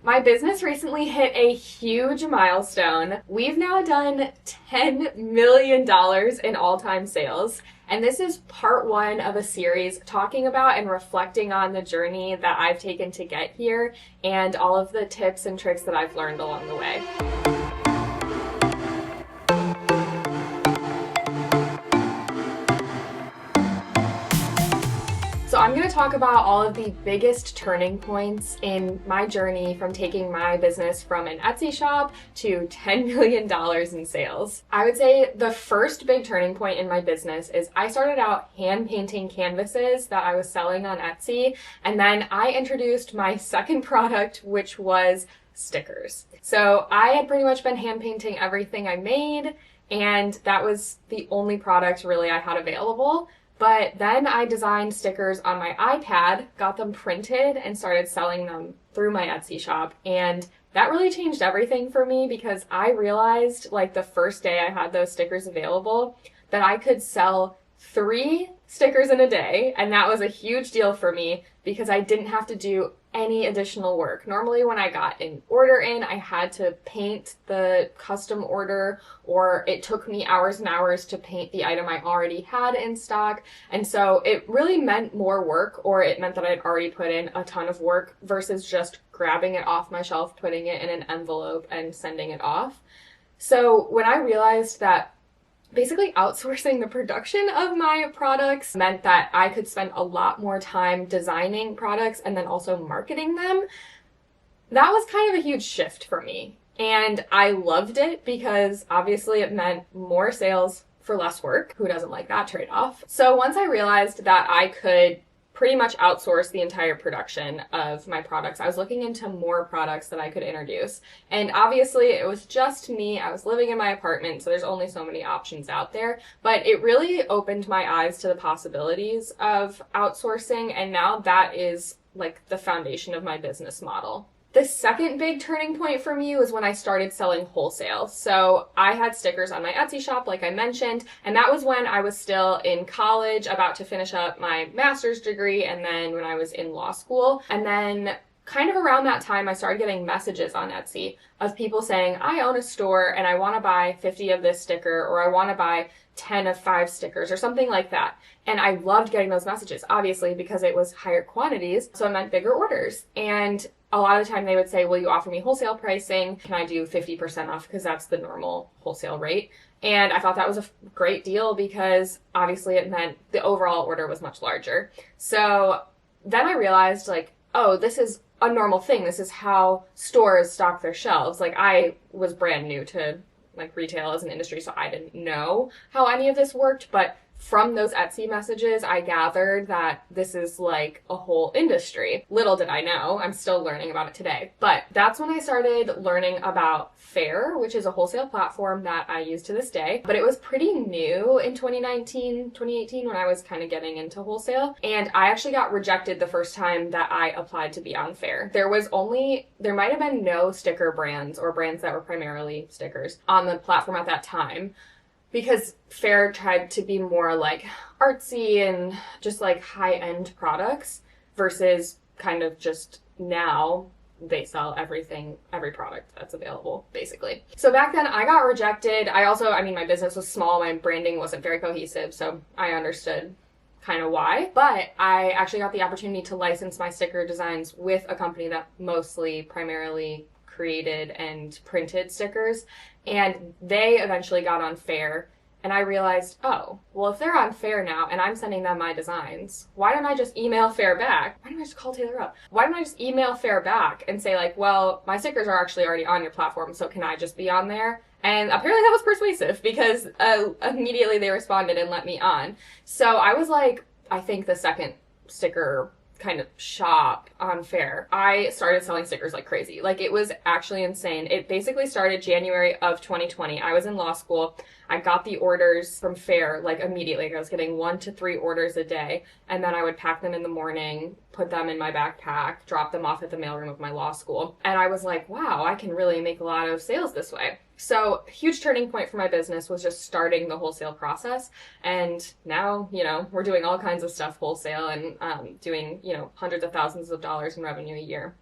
My business recently hit a huge milestone. We've now done $10 million in all-time sales. And this is part one of a series talking about and reflecting on the journey that I've taken to get here and all of the tips and tricks that I've learned along the way. So I'm going to talk about all of the biggest turning points in my journey from taking my business from an Etsy shop to $10 million in sales. I would say the first big turning point in my business is I started out hand painting canvases that I was selling on Etsy, and then I introduced my second product, which was stickers. So I had pretty much been hand painting everything I made, and that was the only product really I had available. But then I designed stickers on my iPad, got them printed, and started selling them through my Etsy shop. And that really changed everything for me because I realized, like the first day I had those stickers available, that I could sell 3 stickers in a day. And that was a huge deal for me because I didn't have to do any additional work. Normally when I got an order in, I had to paint the custom order, or it took me hours and hours to paint the item I already had in stock. And so it really meant more work, or it meant that I'd already put in a ton of work versus just grabbing it off my shelf, putting it in an envelope and sending it off. So when I realized that basically outsourcing the production of my products meant that I could spend a lot more time designing products and then also marketing them, that was kind of a huge shift for me. And I loved it because obviously it meant more sales for less work. Who doesn't like that trade-off? So once I realized that I could pretty much outsource the entire production of my products, I was looking into more products that I could introduce. And obviously it was just me. I was living in my apartment, so there's only so many options out there. But it really opened my eyes to the possibilities of outsourcing, and now that is like the foundation of my business model. The second big turning point for me was when I started selling wholesale. So I had stickers on my Etsy shop, like I mentioned, and that was when I was still in college, about to finish up my master's degree, and then when I was in law school. And then kind of around that time, I started getting messages on Etsy of people saying, I own a store and I want to buy 50 of this sticker, or I want to buy 10 of 5 stickers or something like that. And I loved getting those messages, obviously, because it was higher quantities, so it meant bigger orders. And a lot of the time they would say, will you offer me wholesale pricing? Can I do 50% off? Because that's the normal wholesale rate. And I thought that was a great deal because obviously it meant the overall order was much larger. So then I realized, like, oh, this is a normal thing. This is how stores stock their shelves. Like, I was brand new to like retail as an industry, so I didn't know how any of this worked, but from those Etsy messages, I gathered that this is like a whole industry. Little did I know, I'm still learning about it today. But that's when I started learning about Faire, which is a wholesale platform that I use to this day. But it was pretty new in 2019, 2018 when I was kind of getting into wholesale. And I actually got rejected the first time that I applied to be on Faire. There might have been no sticker brands or brands that were primarily stickers on the platform at that time, because Faire tried to be more like artsy and just like high-end products versus kind of just now they sell everything, every product that's available, basically. So back then I got rejected. My business was small, my branding wasn't very cohesive, so I understood kind of why. But I actually got the opportunity to license my sticker designs with a company that primarily created and printed stickers, and they eventually got on Faire. And I realized, oh, well, if they're on Faire now and I'm sending them my designs, why don't I just email Faire back? Why don't I just call Taylor up? Why don't I just email Faire back and say, like, well, my stickers are actually already on your platform, so can I just be on there? And apparently that was persuasive because immediately they responded and let me on. So I was like, I think the second sticker kind of shop on Faire, I started selling stickers like crazy. Like, it was actually insane. It basically started January of 2020. I was in law school. I got the orders from Faire like immediately. I was getting 1 to 3 orders a day, and then I would pack them in the morning, put them in my backpack, drop them off at the mailroom of my law school. And I was like, wow, I can really make a lot of sales this way. So a huge turning point for my business was just starting the wholesale process. And now, we're doing all kinds of stuff wholesale and doing, hundreds of thousands of dollars in revenue a year.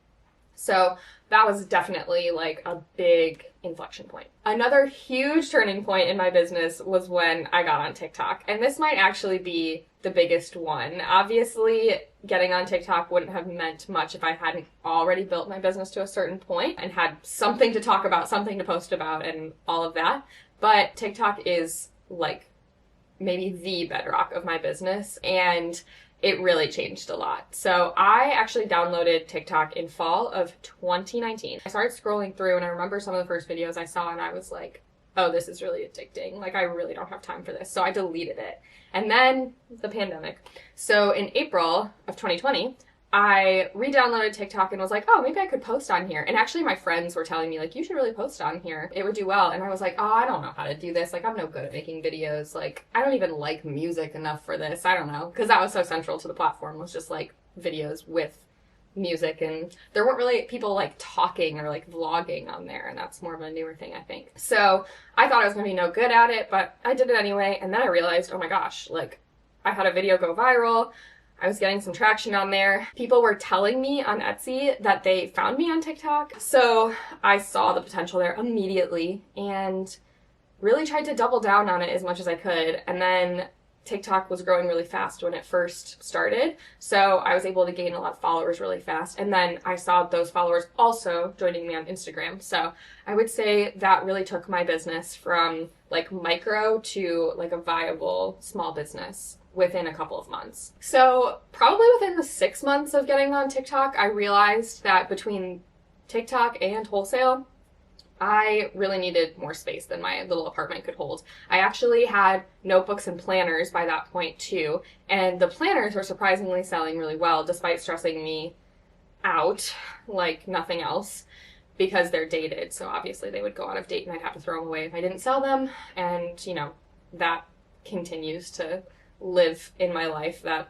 So that was definitely like a big inflection point. Another huge turning point in my business was when I got on TikTok. And this might actually be the biggest one. Obviously, getting on TikTok wouldn't have meant much if I hadn't already built my business to a certain point and had something to talk about, something to post about, and all of that. But TikTok is like maybe the bedrock of my business, and it really changed a lot. So I actually downloaded TikTok in fall of 2019. I started scrolling through, and I remember some of the first videos I saw, and I was like, oh, this is really addicting. Like, I really don't have time for this. So I deleted it. And then the pandemic. So in April of 2020, I re-downloaded TikTok and was like, oh, maybe I could post on here. And actually my friends were telling me, like, you should really post on here. It would do well. And I was like, oh, I don't know how to do this. Like, I'm no good at making videos. Like, I don't even like music enough for this. I don't know. Because that was so central to the platform, was just like videos with music, and there weren't really people like talking or like vlogging on there, and that's more of a newer thing, I think. So I thought I was gonna be no good at it, but I did it anyway. And then I realized, oh my gosh, like, I had a video go viral. I was getting some traction on there. People were telling me on Etsy that they found me on TikTok. So I saw the potential there immediately and really tried to double down on it as much as I could. And then TikTok was growing really fast when it first started, so I was able to gain a lot of followers really fast. And then I saw those followers also joining me on Instagram. So I would say that really took my business from like micro to like a viable small business within a couple of months. So probably within the 6 months of getting on TikTok, I realized that between TikTok and wholesale, I really needed more space than my little apartment could hold. I actually had notebooks and planners by that point too, and the planners were surprisingly selling really well despite stressing me out like nothing else, because they're dated, so obviously they would go out of date and I'd have to throw them away if I didn't sell them. And you know, that continues to live in my life, that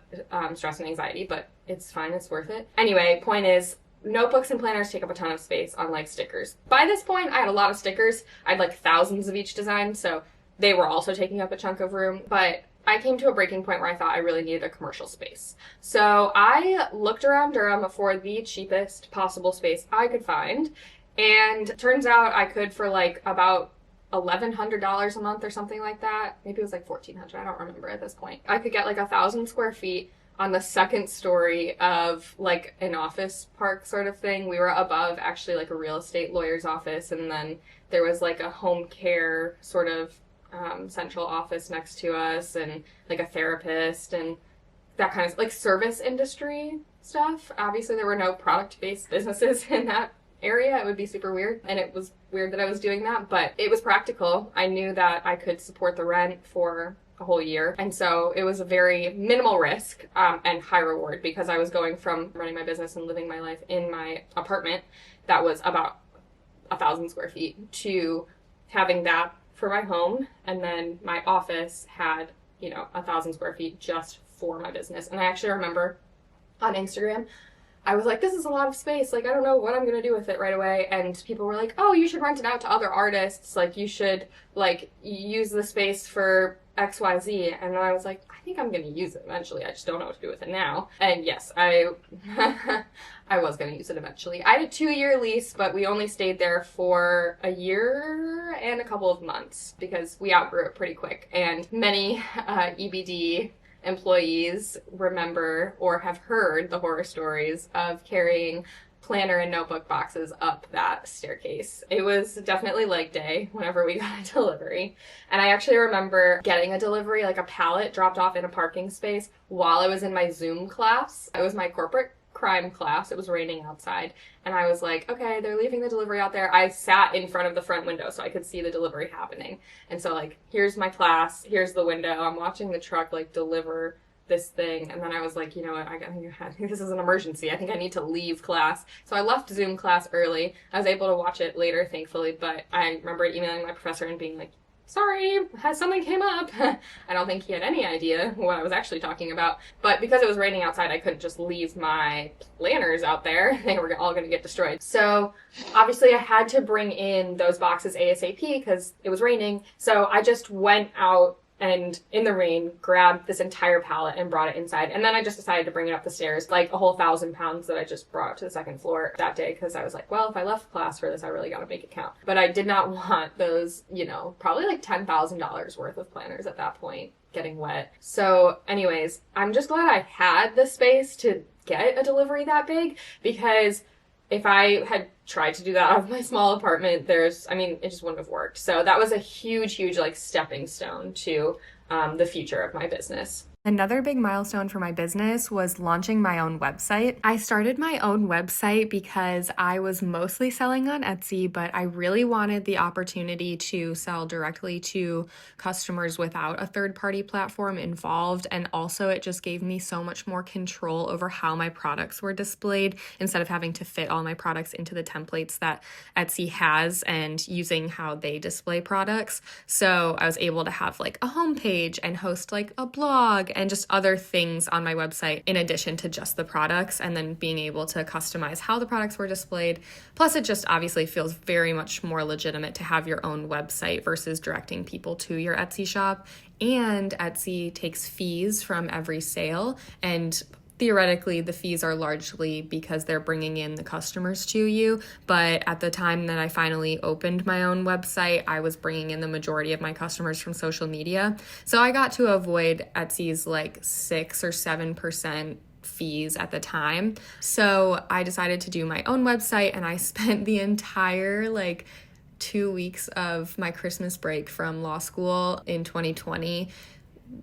stress and anxiety, but it's fine, it's worth it. Anyway, point is, notebooks and planners take up a ton of space, unlike stickers. By this point, I had a lot of stickers. I had like thousands of each design, so they were also taking up a chunk of room. But I came to a breaking point where I thought I really needed a commercial space. So I looked around Durham for the cheapest possible space I could find, and it turns out I could for like about $1,100 a month or something like that. Maybe it was like $1,400. I don't remember at this point. I could get like 1,000 square feet on the second story of like an office park sort of thing. We were above actually like a real estate lawyer's office, and then there was like a home care sort of central office next to us, and like a therapist and that kind of like service industry stuff. Obviously there were no product-based businesses in that area. It would be super weird, and it was weird that I was doing that, but it was practical. I knew that I could support the rent for a whole year, and so it was a very minimal risk and high reward, because I was going from running my business and living my life in my apartment that was about 1,000 square feet to having that for my home, and then my office had, you know, 1,000 square feet just for my business. And I actually remember on Instagram, I was like, this is a lot of space. Like, I don't know what I'm going to do with it right away. And people were like, oh, you should rent it out to other artists. Like, you should, like, use the space for XYZ. And then I was like, I think I'm going to use it eventually. I just don't know what to do with it now. And yes, I was going to use it eventually. I had a 2-year lease, but we only stayed there for a year and a couple of months because we outgrew it pretty quick. And many EBD employees remember or have heard the horror stories of carrying planner and notebook boxes up that staircase. It was definitely leg day whenever we got a delivery. And I actually remember getting a delivery, like a pallet dropped off in a parking space while I was in my Zoom class. It was my corporate crime class. It was raining outside, and I was like, okay, they're leaving the delivery out there. I sat in front of the front window so I could see the delivery happening. And so like, here's my class, here's the window, I'm watching the truck like deliver this thing. And then I was like, you know what, I think this is an emergency. I think I need to leave class. So I left Zoom class early. I was able to watch it later, thankfully, but I remember emailing my professor and being like, sorry, something came up. I don't think he had any idea what I was actually talking about. But because it was raining outside, I couldn't just leave my planners out there. They were all going to get destroyed. So obviously I had to bring in those boxes ASAP because it was raining. So I just went out and in the rain grabbed this entire pallet and brought it inside. And then I just decided to bring it up the stairs, like a whole 1,000 pounds that I just brought up to the second floor that day, because I was like, well, if I left class for this, I really got to make it count. But I did not want those, probably like $10,000 worth of planners at that point getting wet. So anyways, I'm just glad I had the space to get a delivery that big, because if I had tried to do that out of my small apartment, it just wouldn't have worked. So that was a huge, like stepping stone to the future of my business. Another big milestone for my business was launching my own website. I started my own website because I was mostly selling on Etsy, but I really wanted the opportunity to sell directly to customers without a third-party platform involved. And also it just gave me so much more control over how my products were displayed instead of having to fit all my products into the templates that Etsy has and using how they display products. So I was able to have like a homepage and host like a blog and just other things on my website in addition to just the products, and then being able to customize how the products were displayed. Plus, it just obviously feels very much more legitimate to have your own website versus directing people to your Etsy shop. And Etsy takes fees from every sale, and theoretically, the fees are largely because they're bringing in the customers to you. But at the time that I finally opened my own website, I was bringing in the majority of my customers from social media. So I got to avoid Etsy's like 6 or 7% fees at the time. So I decided to do my own website, and I spent the entire 2 weeks of my Christmas break from law school in 2020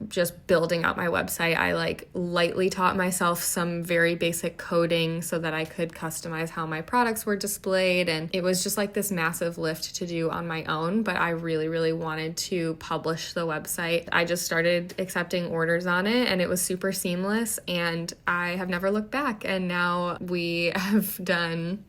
just building out my website. I lightly taught myself some very basic coding so that I could customize how my products were displayed. And it was just this massive lift to do on my own, but I really, really wanted to publish the website. I just started accepting orders on it, and it was super seamless, and I have never looked back. And now we have done,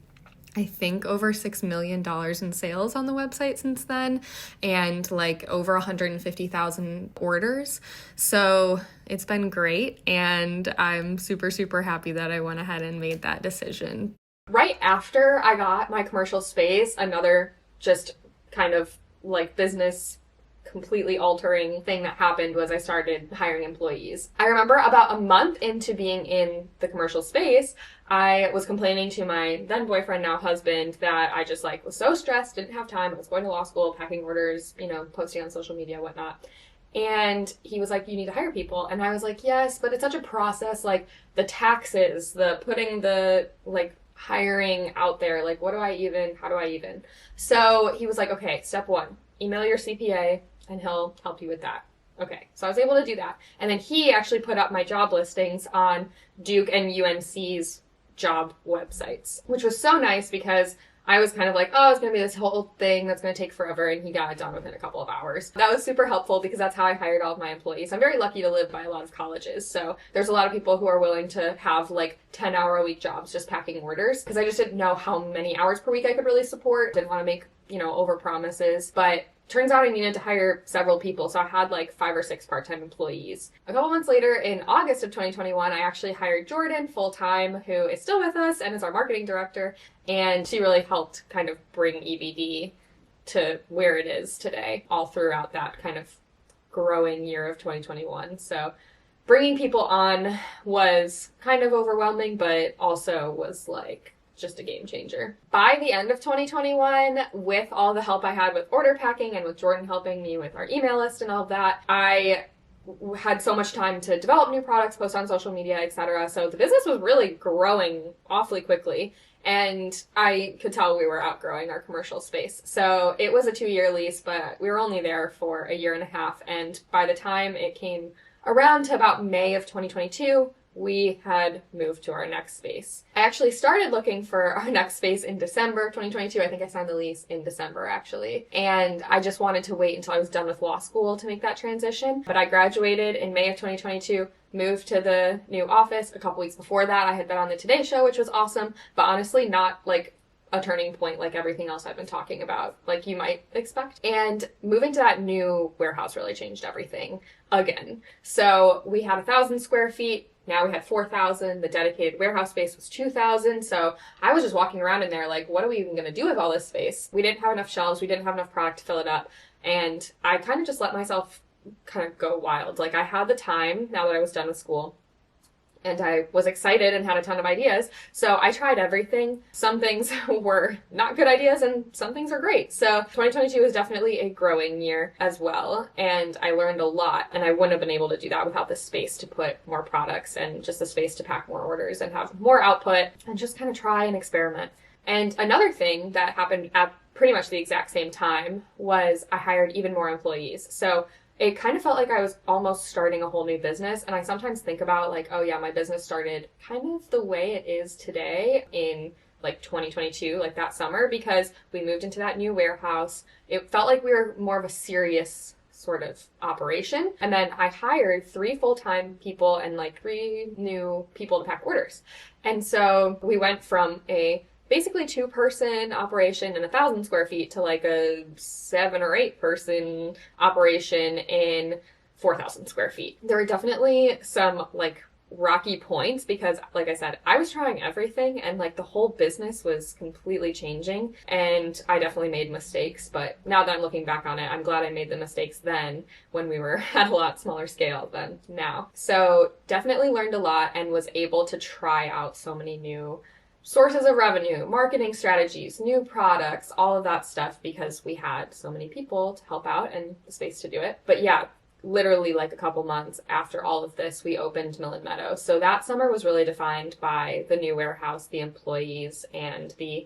I think, over $6 million in sales on the website since then, and over 150,000 orders. So it's been great, and I'm super, super happy that I went ahead and made that decision. Right after I got my commercial space, another just kind of business completely altering thing that happened was I started hiring employees. I remember about a month into being in the commercial space, I was complaining to my then boyfriend, now husband, that I just was so stressed, didn't have time. I was going to law school, packing orders, posting on social media, whatnot. And he was like, you need to hire people. And I was like, yes, but it's such a process, the taxes, the putting the hiring out there, how do I even? So he was like, okay, step 1, email your CPA and he'll help you with that. Okay, so I was able to do that. And then he actually put up my job listings on Duke and UNC's job websites, which was so nice because I was kind of oh, it's going to be this whole thing that's going to take forever, and he got it done within a couple of hours. That was super helpful because that's how I hired all of my employees. I'm very lucky to live by a lot of colleges, so there's a lot of people who are willing to have 10-hour-a-week jobs just packing orders, because I just didn't know how many hours per week I could really support. Didn't want to make, over promises, but turns out I needed to hire several people, so I had 5 or 6 part-time employees. A couple months later, in August of 2021, I actually hired Jordan full-time, who is still with us and is our marketing director, and she really helped kind of bring EBD to where it is today, all throughout that kind of growing year of 2021. So bringing people on was kind of overwhelming, but also was just a game changer. By the end of 2021, with all the help I had with order packing and with Jordan helping me with our email list and all of that, I had so much time to develop new products, post on social media, etc. So the business was really growing awfully quickly, and I could tell we were outgrowing our commercial space. So it was a 2-year lease, but we were only there for a year and a half, and by the time it came around to about May of 2022, we had moved to our next space. I actually started looking for our next space in December 2022. I think I signed the lease in December, actually. And I just wanted to wait until I was done with law school to make that transition. But I graduated in May of 2022, moved to the new office. A couple weeks before that, I had been on the Today Show, which was awesome, but honestly not a turning point like everything else I've been talking about, like you might expect. And moving to that new warehouse really changed everything again. So we had 1,000 square feet. Now we had 4,000. The dedicated warehouse space was 2,000. So I was just walking around in there what are we even going to do with all this space? We didn't have enough shelves. We didn't have enough product to fill it up. And I kind of just let myself kind of go wild. Like I had the time now that I was done with school and I was excited and had a ton of ideas. So I tried everything. Some things were not good ideas and some things are great. So 2022 was definitely a growing year as well. And I learned a lot, and I wouldn't have been able to do that without the space to put more products and just the space to pack more orders and have more output and just kind of try and experiment. And another thing that happened at pretty much the exact same time was I hired even more employees. So it kind of felt like I was almost starting a whole new business. And I sometimes think about like, oh yeah, my business started kind of the way it is today in like 2022, like that summer, because we moved into that new warehouse. It felt like we were more of a serious sort of operation. And then I hired 3 full-time people and like 3 new people to pack orders. And so we went from a basically 2-person operation in 1,000 square feet to like a 7 or 8 person operation in 4,000 square feet. There were definitely some like rocky points because, like I said, I was trying everything and like the whole business was completely changing, and I definitely made mistakes. But now that I'm looking back on it, I'm glad I made the mistakes then when we were at a lot smaller scale than now. So definitely learned a lot and was able to try out so many new sources of revenue, marketing strategies, new products, all of that stuff because we had so many people to help out and the space to do it. But yeah, literally like a couple months after all of this, we opened Mill & Meadow. So that summer was really defined by the new warehouse, the employees, and the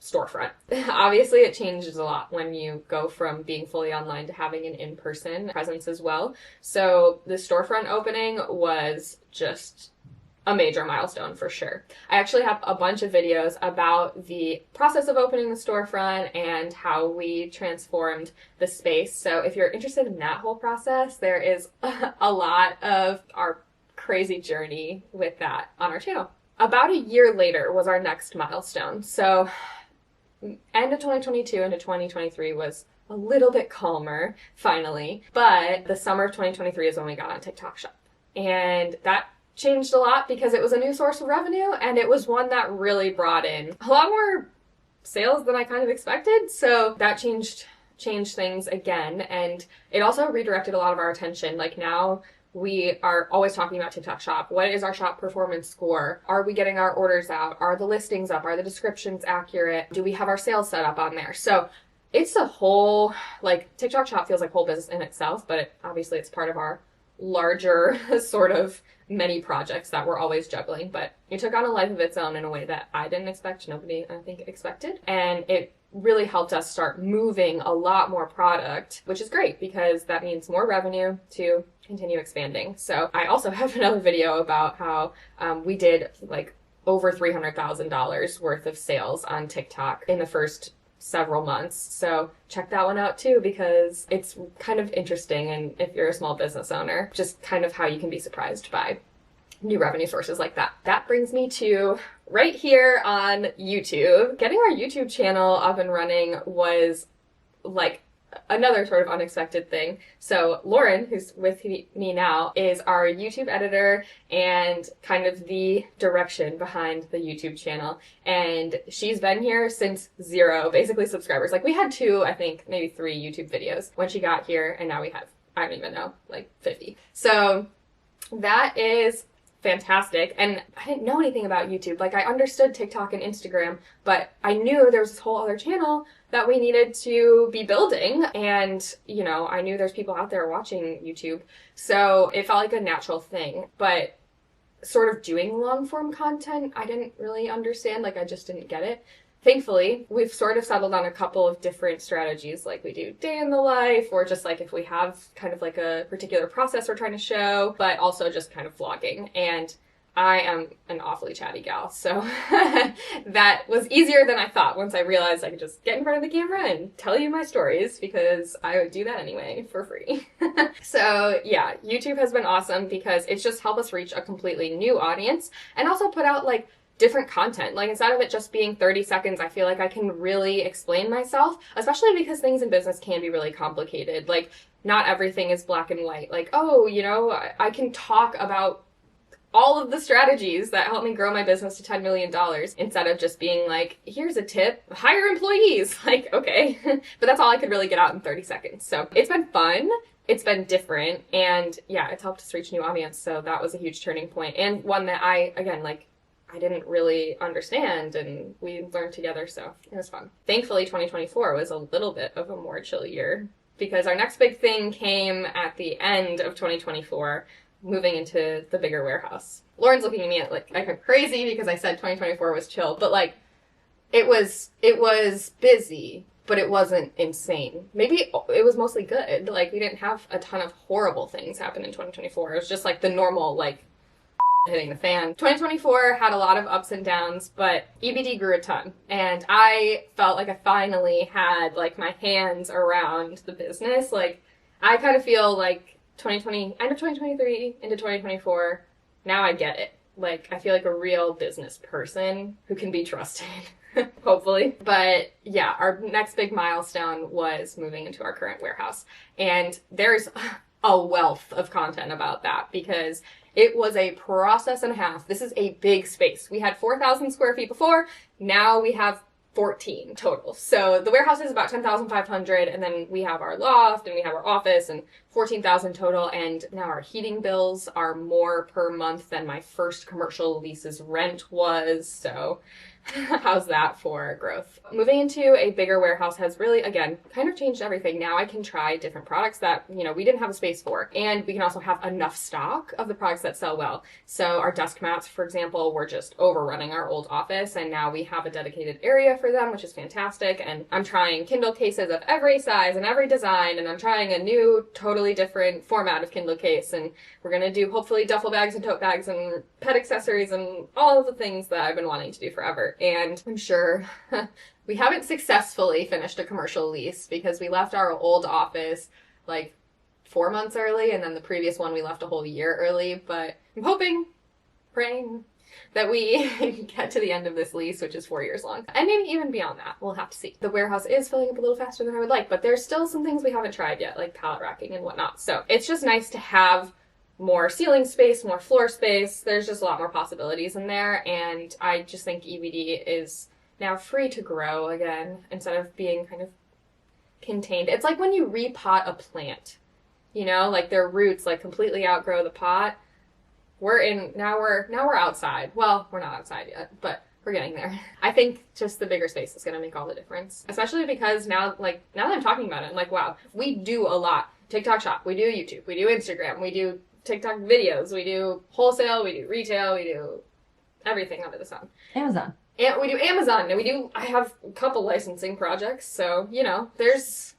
storefront. Obviously, it changes a lot when you go from being fully online to having an in-person presence as well. So the storefront opening was just a major milestone for sure. I actually have a bunch of videos about the process of opening the storefront and how we transformed the space. So if you're interested in that whole process, there is a lot of our crazy journey with that on our channel. About a year later was our next milestone. So end of 2022 into 2023 was a little bit calmer, finally. But the summer of 2023 is when we got on TikTok Shop. And that changed a lot because it was a new source of revenue, and it was one that really brought in a lot more sales than I kind of expected. So that changed things again, and it also redirected a lot of our attention. Like now we are always talking about TikTok Shop. What is our shop performance score? Are we getting our orders out? Are the listings up? Are the descriptions accurate? Do we have our sales set up on there? So it's a whole, like, TikTok Shop feels like whole business in itself, but obviously it's part of our larger sort of many projects that we're always juggling. But it took on a life of its own in a way that I didn't expect, nobody I think expected, and it really helped us start moving a lot more product, which is great because that means more revenue to continue expanding. So I also have another video about how we did like over $300,000 worth of sales on TikTok in the first several months. So check that one out too, because it's kind of interesting. And if you're a small business owner, just kind of how you can be surprised by new revenue sources like that. That brings me to right here on YouTube. Getting our YouTube channel up and running was like another sort of unexpected thing. So Lauren, who's with me now, is our YouTube editor and kind of the direction behind the YouTube channel. And she's been here since 0, basically, subscribers. Like we had 2, I think, maybe 3 YouTube videos when she got here, and now we have, I don't even know, like 50. So that is fantastic. And I didn't know anything about YouTube. Like I understood TikTok and Instagram, but I knew there was this whole other channel that we needed to be building. And, you know, I knew there's people out there watching YouTube. So it felt like a natural thing. But sort of doing long form content, I didn't really understand. Like I just didn't get it. Thankfully, we've sort of settled on a couple of different strategies, like we do day in the life, or just like if we have kind of like a particular process we're trying to show, but also just kind of vlogging. And I am an awfully chatty gal, so that was easier than I thought once I realized I could just get in front of the camera and tell you my stories, because I would do that anyway for free. So yeah, YouTube has been awesome because it's just helped us reach a completely new audience and also put out like different content. Like instead of it just being 30 seconds, I feel like I can really explain myself, especially because things in business can be really complicated. Like not everything is black and white. Like, oh, you know, I can talk about all of the strategies that helped me grow my business to $10 million instead of just being like, here's a tip, hire employees. Like, okay. But that's all I could really get out in 30 seconds. So it's been fun. It's been different. And yeah, it's helped us reach new audience. So that was a huge turning point. And one that I didn't really understand, and we learned together, so it was fun. Thankfully, 2024 was a little bit of a more chill year because our next big thing came at the end of 2024, moving into the bigger warehouse. Lauren's looking at me like I'm crazy because I said 2024 was chill, but like it was busy, but it wasn't insane. Maybe it was mostly good. Like we didn't have a ton of horrible things happen in 2024. It was just like the normal like hitting the fan. 2024 had a lot of ups and downs, but EBD grew a ton. And I felt like I finally had like my hands around the business. Like I kind of feel like 2020, end of 2023 into 2024, now I get it. Like I feel like a real business person who can be trusted. Hopefully. But yeah, our next big milestone was moving into our current warehouse. And there's a wealth of content about that because it was a process and a half. This is a big space. We had 4,000 square feet before. Now we have 14 total. So the warehouse is about 10,500, and then we have our loft and we have our office and 14,000 total. And now our heating bills are more per month than my first commercial lease's rent was. So how's that for growth? Moving into a bigger warehouse has really, again, kind of changed everything. Now I can try different products that, we didn't have a space for. And we can also have enough stock of the products that sell well. So our desk mats, for example, were just overrunning our old office. And now we have a dedicated area for them, which is fantastic. And I'm trying Kindle cases of every size and every design. And I'm trying a new, totally different format of Kindle case. And we're going to do hopefully duffel bags and tote bags and pet accessories and all of the things that I've been wanting to do forever. And I'm sure we haven't successfully finished a commercial lease because we left our old office like 4 months early, and then the previous one we left a whole year early. But I'm hoping, praying that we get to the end of this lease, which is 4 years long. And maybe even beyond that. We'll have to see. The warehouse is filling up a little faster than I would like, but there's still some things we haven't tried yet, like pallet racking and whatnot. So it's just nice to have more ceiling space, more floor space. There's just a lot more possibilities in there. And I just think EBD is now free to grow again instead of being kind of contained. It's like when you repot a plant, like their roots like completely outgrow the pot. Now we're outside. Well, we're not outside yet, but we're getting there. I think just the bigger space is going to make all the difference, especially because now that I'm talking about it, I'm like, wow, we do a lot. TikTok shop, we do YouTube, we do Instagram, we do TikTok videos, we do wholesale, we do retail, we do everything under the sun. Amazon. And we do Amazon, and I have a couple licensing projects, so, there's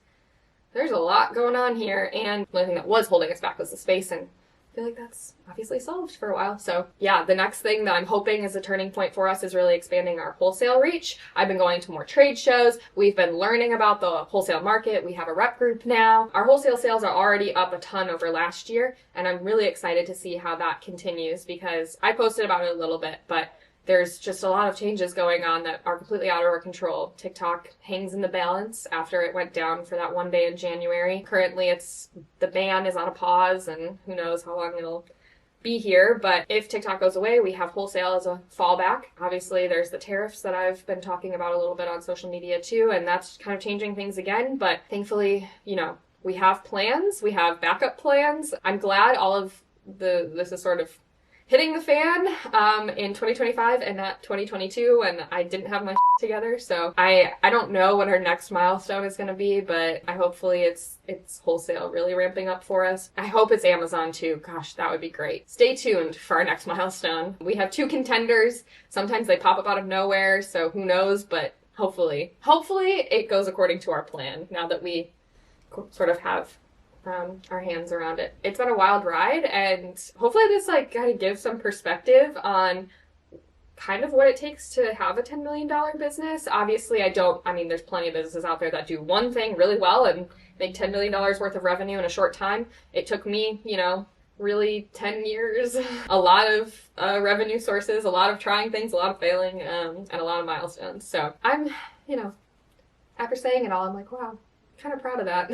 a lot going on here, and the only thing that was holding us back was the space, and I feel like that's obviously solved for a while. So yeah, the next thing that I'm hoping is a turning point for us is really expanding our wholesale reach. I've been going to more trade shows. We've been learning about the wholesale market. We have a rep group now. Our wholesale sales are already up a ton over last year, and I'm really excited to see how that continues because I posted about it a little bit, but there's just a lot of changes going on that are completely out of our control. TikTok hangs in the balance after it went down for that one day in January. Currently, the ban is on a pause, and who knows how long it'll be here. But if TikTok goes away, we have wholesale as a fallback. Obviously, there's the tariffs that I've been talking about a little bit on social media too, and that's kind of changing things again. But thankfully, we have plans. We have backup plans. I'm glad all of this is sort of hitting the fan in 2025 and not 2022, and I didn't have my together. So I don't know what our next milestone is going to be, but hopefully it's wholesale really ramping up for us. I hope it's Amazon too. Gosh, that would be great. Stay tuned for our next milestone. We have 2 contenders. Sometimes they pop up out of nowhere, so who knows, but hopefully it goes according to our plan now that we sort of have our hands around it. It's been a wild ride, and hopefully this kind of gives some perspective on kind of what it takes to have a $10 million business. Obviously, there's plenty of businesses out there that do one thing really well and make $10 million worth of revenue in a short time. It took me, really 10 years, a lot of revenue sources, a lot of trying things, a lot of failing, and a lot of milestones. So I'm, after saying it all, I'm like, wow, kind of proud of that.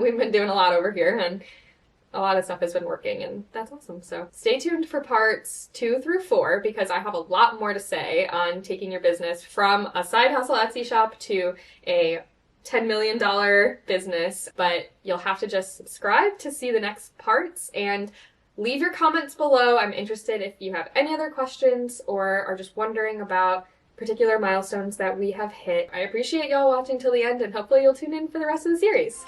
We've been doing a lot over here, and a lot of stuff has been working, and that's awesome. So stay tuned for parts 2 through 4, because I have a lot more to say on taking your business from a side hustle Etsy shop to a $10 million business. But you'll have to just subscribe to see the next parts, and leave your comments below. I'm interested if you have any other questions or are just wondering about particular milestones that we have hit. I appreciate y'all watching till the end, and hopefully you'll tune in for the rest of the series.